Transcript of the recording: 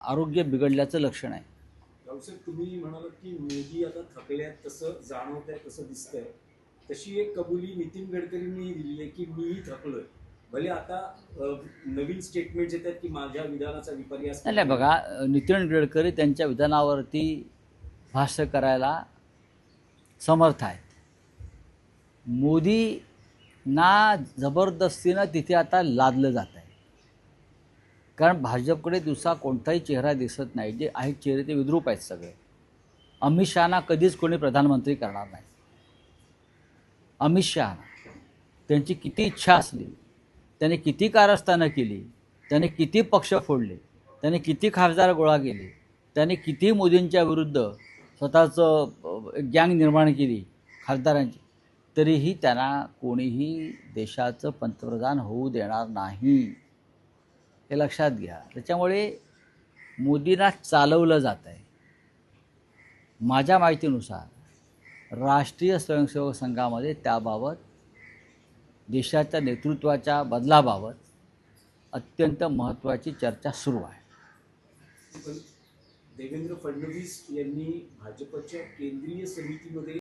आरोग्य बिघडल्याचं लक्षण आहे. रावसाहेब, तुम्ही म्हणालात की मोदी आता थकले आहेत, तसं जाणवत आहे, तसं दिसतंय. तशी एक कबुली नितीन गडकरींनी दिली आहे की मीही थकलोय. भले आता नवीन स्टेटमेंट येत आहेत की माझ्या विधानाचा विपर्यास नाही बघा, नितीन गडकरी त्यांच्या विधानावरती भाष्य करायला समर्थ आहेत. मोदींना जबरदस्तीनं तिथे आता लादलं जात आहे. कारण भाजपकडे दुसरा कोणताही चेहरा दिसत नाही. जे आहेत चेहरे ते विद्रूप आहेत सगळे. अमित शहाना कधीच कोणी प्रधानमंत्री करणार नाही. अमित शहा त्यांची किती इच्छा असली, त्याने किती कारस्थानं केली, त्याने किती पक्ष फोडले, त्याने किती खासदार गोळा केले, त्याने किती मोदींच्या विरुद्ध स्वतःचं गँग निर्माण केली खासदारांची, तरीही त्यांना कोणीही देशाचं पंतप्रधान होऊ देणार नाही, हे लक्षात घ्या. त्याच्यामुळे मोदींना चालवलं जात आहे. माझ्या माहितीनुसार राष्ट्रीय स्वयंसेवक संघामध्ये त्याबाबत देशाच्या नेतृत्वाच्या बदलाबाबत अत्यंत महत्त्वाची चर्चा सुरू आहे. देवेंद्र फडणवीस यांनी भाजपच्या केंद्रीय समितीमध्ये